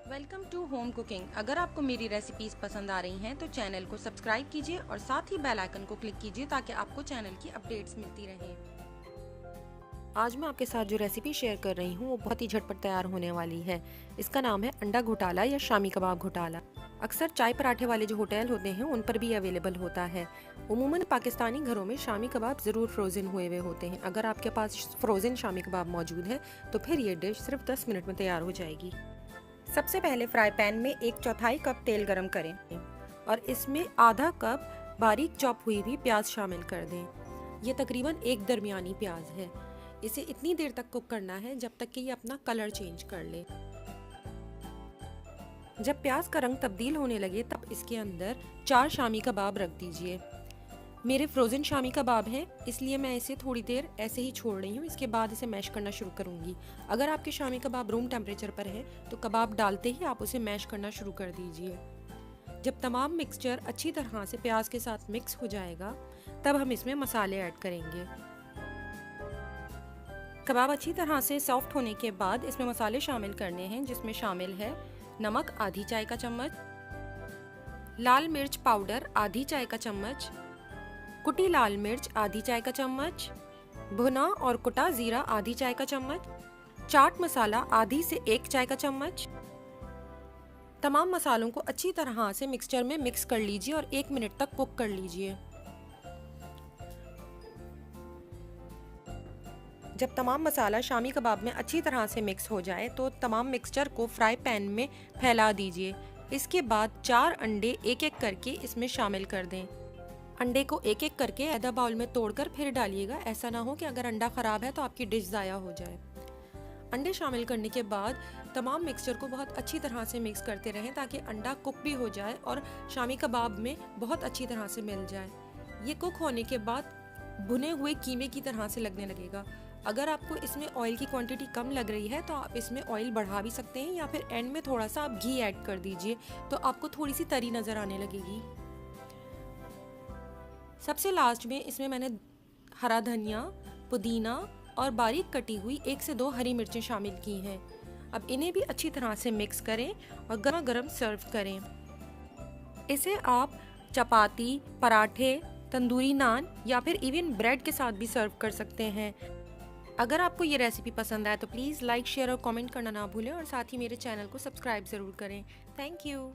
Welcome to home cooking. अगर आपको मेरी रेसिपीज पसंद आ रही हैं तो चैनल को सब्सक्राइब कीजिए और साथ ही बेल आइकन को क्लिक कीजिए ताकि आपको चैनल की अपडेट्स मिलती रहें। आज मैं आपके साथ जो रेसिपी शेयर कर रही हूँ वो बहुत ही झटपट तैयार होने वाली है। इसका नाम है अंडा घोटाला या शामी कबाब घोटाला। अक्सर चाय पराठे वाले जो होटल होते हैं उन पर भी अवेलेबल होता है। उमूमन पाकिस्तानी घरों में शामी कबाब ज़रूर फ्रोज़न हुए हुए होते हैं। अगर आपके पास फ्रोज़न शामी कबाब मौजूद है तो फिर ये डिश सिर्फ 10 मिनट में तैयार हो जाएगी। सबसे पहले फ्राई पैन में 1/4 कप तेल गरम करें और इसमें आधा कप बारीक चॉप हुई हुई प्याज शामिल कर दें। ये तकरीबन एक दरमियानी प्याज है। इसे इतनी देर तक कुक करना है जब तक कि ये अपना कलर चेंज कर ले। जब प्याज का रंग तब्दील होने लगे तब इसके अंदर 4 शामी कबाब रख दीजिए। मेरे फ्रोज़न शामी कबाब हैं इसलिए मैं इसे थोड़ी देर ऐसे ही छोड़ रही हूँ। इसके बाद इसे मैश करना शुरू करूँगी। अगर आपके शामी कबाब रूम टेम्परेचर पर है तो कबाब डालते ही आप उसे मैश करना शुरू कर दीजिए। जब तमाम मिक्सचर अच्छी तरह से प्याज के साथ मिक्स हो जाएगा तब हम इसमें मसाले ऐड करेंगे। कबाब अच्छी तरह से सॉफ्ट होने के बाद इसमें मसाले शामिल करने हैं, जिसमें शामिल है नमक आधी चाय का चम्मच, लाल मिर्च पाउडर आधी चाय का चम्मच, कुटी लाल मिर्च आधी चाय का चम्मच, भुना और कुटा जीरा आधी चाय का चम्मच, चाट मसाला आधी से 1 चाय का चम्मच। तमाम मसालों को अच्छी तरह से मिक्सचर में मिक्स कर लीजिए और 1 मिनट तक कुक कर लीजिए। जब तमाम मसाला शामी कबाब में अच्छी तरह से मिक्स हो जाए तो तमाम मिक्सचर को फ्राई पैन में फैला दीजिए। इसके बाद 4 अंडे एक एक करके इसमें शामिल कर दें। अंडे को एक एक करके आधा बाउल में तोड़कर फिर डालिएगा। ऐसा ना हो कि अगर अंडा ख़राब है तो आपकी डिश ज़ाया हो जाए। अंडे शामिल करने के बाद तमाम मिक्सचर को बहुत अच्छी तरह से मिक्स करते रहें ताकि अंडा कुक भी हो जाए और शामी कबाब में बहुत अच्छी तरह से मिल जाए। ये कुक होने के बाद भुने हुए कीमे की तरह से लगने लगेगा। अगर आपको इसमें ऑयल की क्वांटिटी कम लग रही है तो आप इसमें ऑयल बढ़ा भी सकते हैं या फिर एंड में थोड़ा सा आप घी ऐड कर दीजिए तो आपको थोड़ी सी तरी नज़र आने लगेगी। सबसे लास्ट में इसमें मैंने हरा धनिया, पुदीना और बारीक कटी हुई 1 से 2 हरी मिर्चें शामिल की हैं। अब इन्हें भी अच्छी तरह से मिक्स करें और गर्मा गर्म सर्व करें। इसे आप चपाती, पराठे, तंदूरी नान या फिर इवन ब्रेड के साथ भी सर्व कर सकते हैं। अगर आपको ये रेसिपी पसंद आए तो प्लीज़ लाइक, शेयर और कमेंट करना ना भूलें और साथ ही मेरे चैनल को सब्सक्राइब ज़रूर करें। Thank you.